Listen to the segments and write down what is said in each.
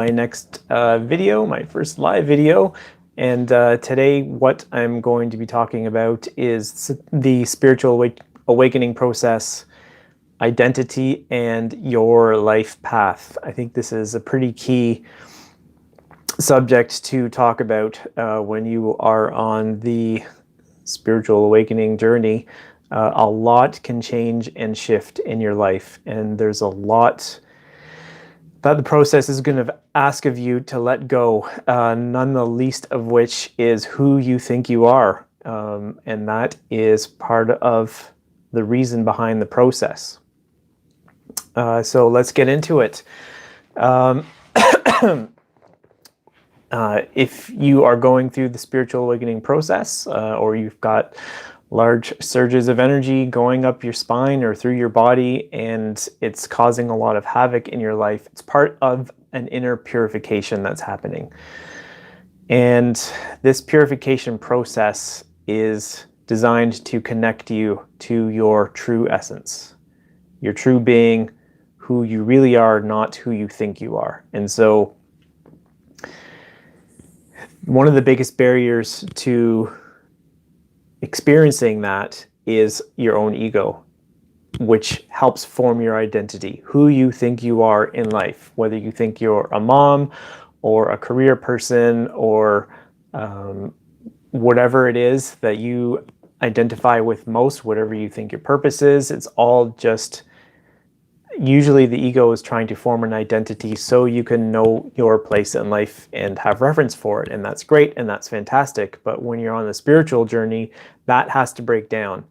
My next video, my first live video. And today what I'm going to be talking about is the spiritual awakening process, identity, and your life path. I think this is a pretty key subject to talk about when you are on the spiritual awakening journey. A lot can change and shift in your life, and there's a lot that the process is going to ask of you to let go, none the least of which is who you think you are. And that is part of the reason behind the process. So let's get into it. If you are going through the spiritual awakening process, or you've got large surges of energy going up your spine or through your body, and it's causing a lot of havoc in your life, it's part of an inner purification that's happening. And this purification process is designed to connect you to your true essence, your true being, who you really are, not who you think you are. And so one of the biggest barriers to experiencing that is your own ego, which helps form your identity, who you think you are in life, whether you think you're a mom or a career person or whatever it is that you identify with most, whatever you think your purpose is. It's all just, usually the ego is trying to form an identity so you can know your place in life and have reference for it. And that's great and that's fantastic. But when you're on the spiritual journey, that has to break down,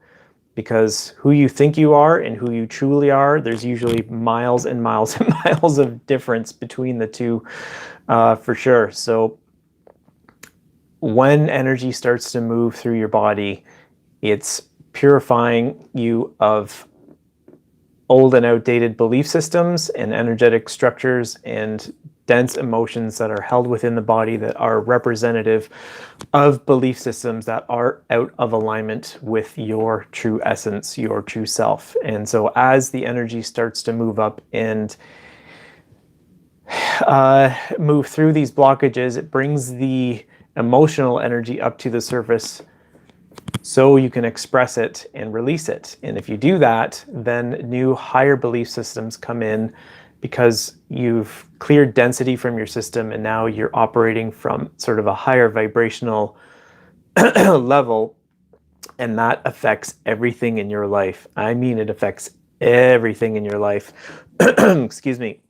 because who you think you are and who you truly are, there's usually miles and miles and miles of difference between the two, for sure. So when energy starts to move through your body, it's purifying you of old and outdated belief systems and energetic structures and dense emotions that are held within the body that are representative of belief systems that are out of alignment with your true essence, your true self. And so as the energy starts to move up and move through these blockages, it brings the emotional energy up to the surface so you can express it and release it. And if you do that, then new higher belief systems come in, because you've cleared density from your system and now you're operating from sort of a higher vibrational level, and that affects everything in your life. I mean, it affects everything in your life. Excuse me.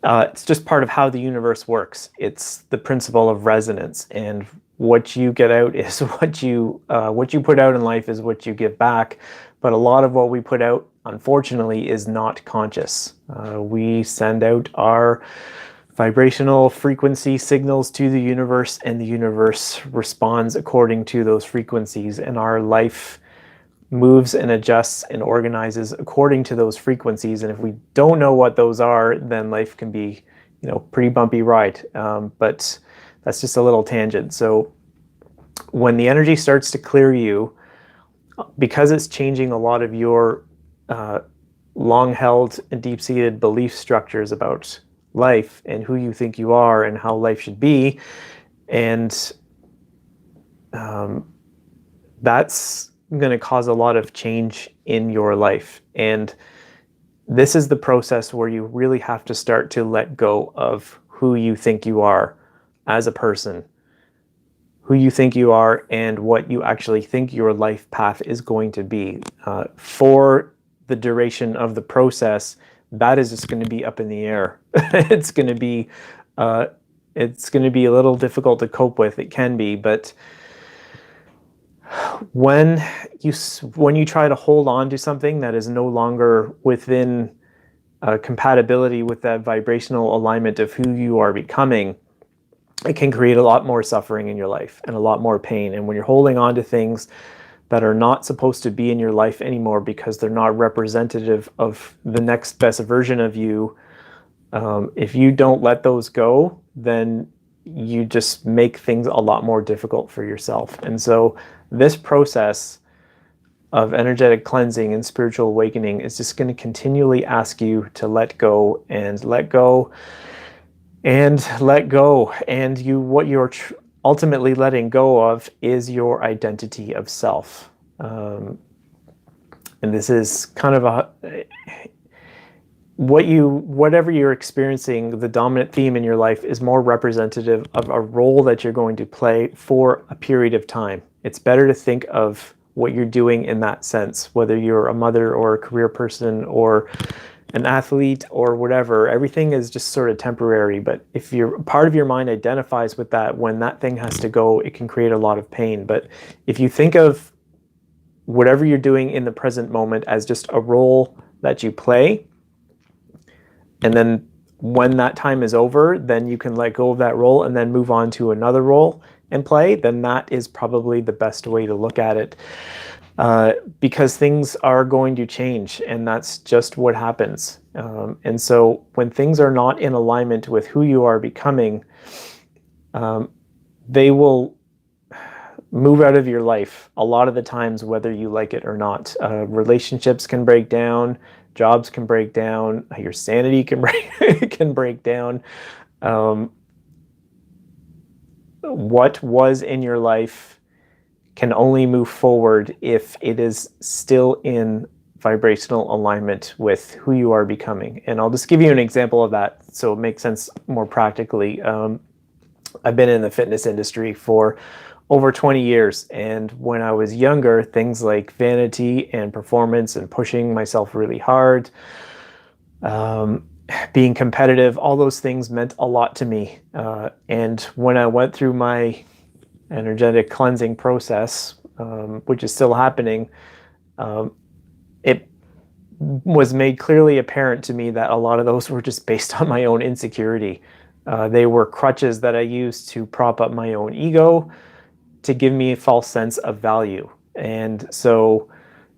It's just part of how the universe works. It's the principle of resonance, and what you get out is what you put out in life is what you give back. But a lot of what we put out, unfortunately, is not conscious. We send out our vibrational frequency signals to the universe, and the universe responds according to those frequencies, and our life moves and adjusts and organizes according to those frequencies. And if we don't know what those are, then life can be, pretty bumpy ride. But that's just a little tangent. So when the energy starts to clear you, because it's changing a lot of your long-held and deep-seated belief structures about life and who you think you are and how life should be, and that's going to cause a lot of change in your life. And this is the process where you really have to start to let go of who you think you are as a person, who you think you are, and what you actually think your life path is going to be. For the duration of the process, that is just going to be up in the air. It's going to be a little difficult to cope with. It can be, but when you try to hold on to something that is no longer within compatibility with that vibrational alignment of who you are becoming, it can create a lot more suffering in your life and a lot more pain. And when you're holding on to things that are not supposed to be in your life anymore because they're not representative of the next best version of you, if you don't let those go, then you just make things a lot more difficult for yourself. And so this process of energetic cleansing and spiritual awakening is just going to continually ask you to let go and let go and let go. And what you're ultimately letting go of is your identity of self. And this is kind of whatever you're experiencing, the dominant theme in your life is more representative of a role that you're going to play for a period of time. It's better to think of what you're doing in that sense, whether you're a mother or a career person or an athlete or whatever. Everything is just sort of temporary, but if part of your mind identifies with that, when that thing has to go, it can create a lot of pain. But if you think of whatever you're doing in the present moment as just a role that you play, and then when that time is over, then you can let go of that role and then move on to another role and play, then that is probably the best way to look at it. Because things are going to change, and that's just what happens. And so when things are not in alignment with who you are becoming, they will move out of your life a lot of the times, whether you like it or not. Relationships can break down, jobs can break down, your sanity can break down. What was in your life can only move forward if it is still in vibrational alignment with who you are becoming. And I'll just give you an example of that so it makes sense more practically. I've been in the fitness industry for over 20 years. And when I was younger, things like vanity and performance and pushing myself really hard, being competitive, all those things meant a lot to me. And when I went through my energetic cleansing process, which is still happening, it was made clearly apparent to me that a lot of those were just based on my own insecurity. They were crutches that I used to prop up my own ego, to give me a false sense of value. And so,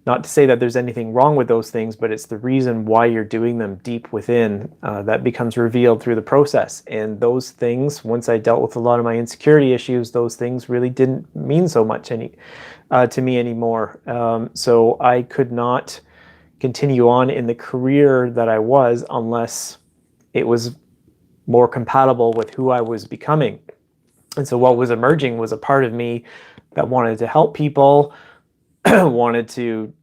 not to say that there's anything wrong with those things, but it's the reason why you're doing them deep within that becomes revealed through the process. And those things, once I dealt with a lot of my insecurity issues, those things really didn't mean so much to me anymore. So I could not continue on in the career that I was unless it was more compatible with who I was becoming. And so what was emerging was a part of me that wanted to help people, wanted to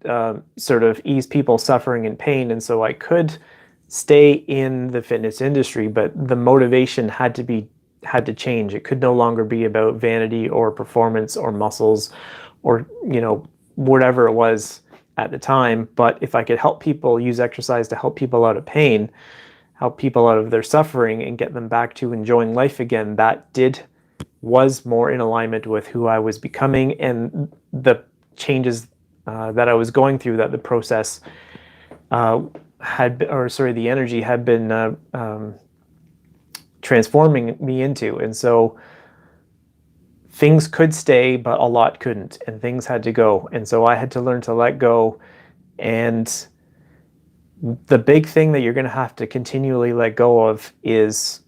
sort of ease people's suffering and pain. And so I could stay in the fitness industry, but the motivation had to change. It could no longer be about vanity or performance or muscles or, whatever it was at the time. But if I could help people, use exercise to help people out of pain, help people out of their suffering and get them back to enjoying life again, that was more in alignment with who I was becoming and the changes that I was going through, that the process the energy had been transforming me into. And so things could stay, but a lot couldn't, and things had to go. And so I had to learn to let go. And the big thing that you're going to have to continually let go of is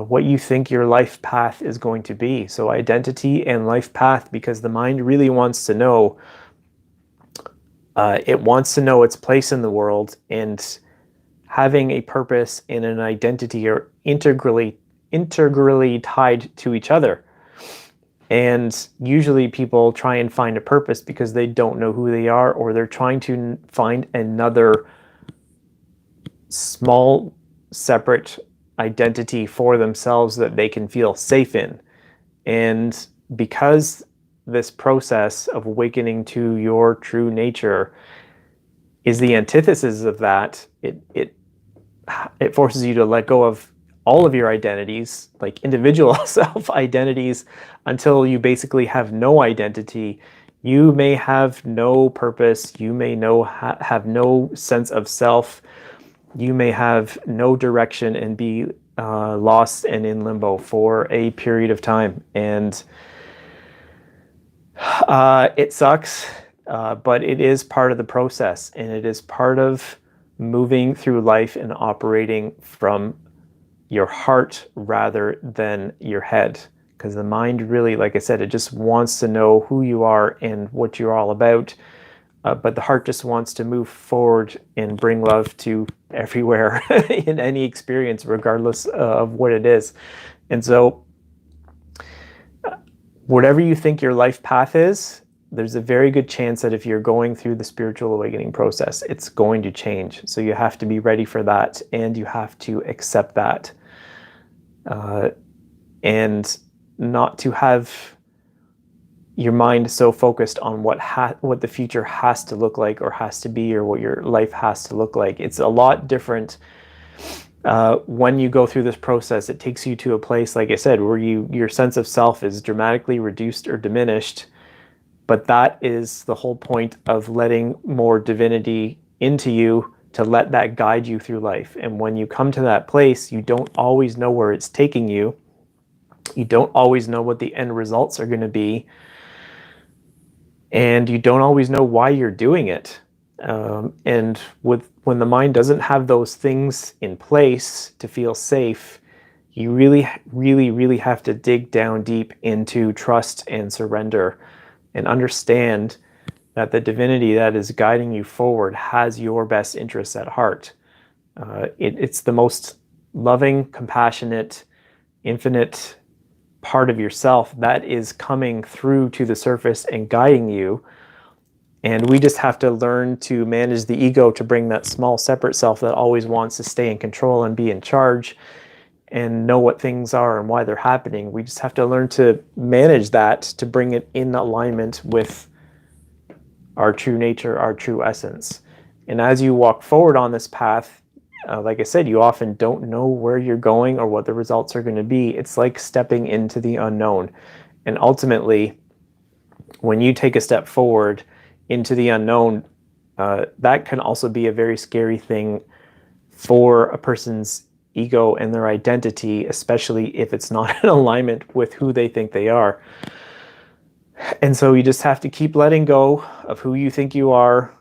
what you think your life path is going to be. So identity and life path, because the mind really wants to know. It wants to know its place in the world, and having a purpose and an identity are integrally tied to each other. And usually people try and find a purpose because they don't know who they are, or they're trying to find another small, separate identity for themselves that they can feel safe in. And because this process of awakening to your true nature is the antithesis of that, it forces you to let go of all of your identities, like individual self identities, until you basically have no identity. You may have no purpose. You may have no sense of self. You may have no direction and be lost and in limbo for a period of time. And it sucks, but it is part of the process, and it is part of moving through life and operating from your heart rather than your head. Because the mind really, like I said, it just wants to know who you are and what you're all about. but the heart just wants to move forward and bring love to everywhere in any experience, regardless of what it is. And so whatever you think your life path is, there's a very good chance that if you're going through the spiritual awakening process, it's going to change. So you have to be ready for that, and you have to accept that. And not to have your mind so focused on what the future has to look like or has to be, or what your life has to look like. It's a lot different when you go through this process. It takes you to a place, like I said, where your sense of self is dramatically reduced or diminished. But that is the whole point of letting more divinity into you, to let that guide you through life. And when you come to that place, you don't always know where it's taking you. You don't always know what the end results are going to be. And you don't always know why you're doing it. And when the mind doesn't have those things in place to feel safe, you really, really, really have to dig down deep into trust and surrender, and understand that the divinity that is guiding you forward has your best interests at heart. It's the most loving, compassionate, infinite part of yourself that is coming through to the surface and guiding you. And we just have to learn to manage the ego, to bring that small separate self that always wants to stay in control and be in charge and know what things are and why they're happening. We just have to learn to manage that, to bring it in alignment with our true nature, our true essence. And as you walk forward on this path, like I said, you often don't know where you're going or what the results are going to be. It's like stepping into the unknown. And ultimately, when you take a step forward into the unknown, that can also be a very scary thing for a person's ego and their identity, especially if it's not in alignment with who they think they are. And so you just have to keep letting go of who you think you are.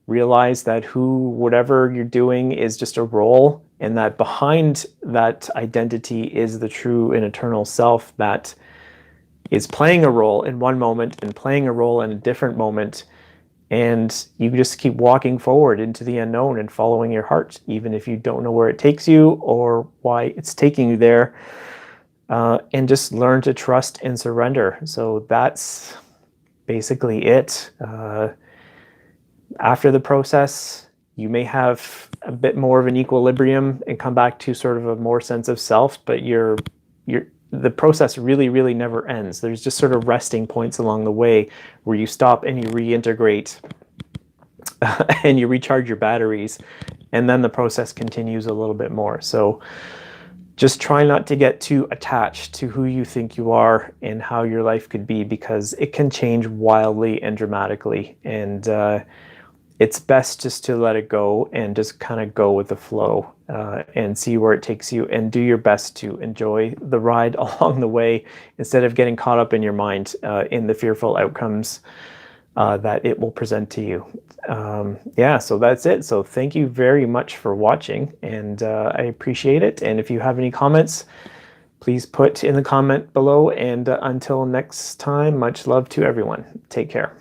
Realize that whatever you're doing is just a role, and that behind that identity is the true and eternal self that is playing a role in one moment and playing a role in a different moment. And you just keep walking forward into the unknown and following your heart, even if you don't know where it takes you or why it's taking you there. And just learn to trust and surrender. So that's basically it. After the process, you may have a bit more of an equilibrium and come back to sort of a more sense of self, but the process really, really never ends. There's just sort of resting points along the way where you stop and you reintegrate and you recharge your batteries, and then the process continues a little bit more. So just try not to get too attached to who you think you are and how your life could be, because it can change wildly and dramatically. And it's best just to let it go and just kind of go with the flow and see where it takes you, and do your best to enjoy the ride along the way, instead of getting caught up in your mind in the fearful outcomes that it will present to you. Yeah, so that's it. So thank you very much for watching, and I appreciate it. And if you have any comments, please put in the comment below. And until next time, much love to everyone. Take care.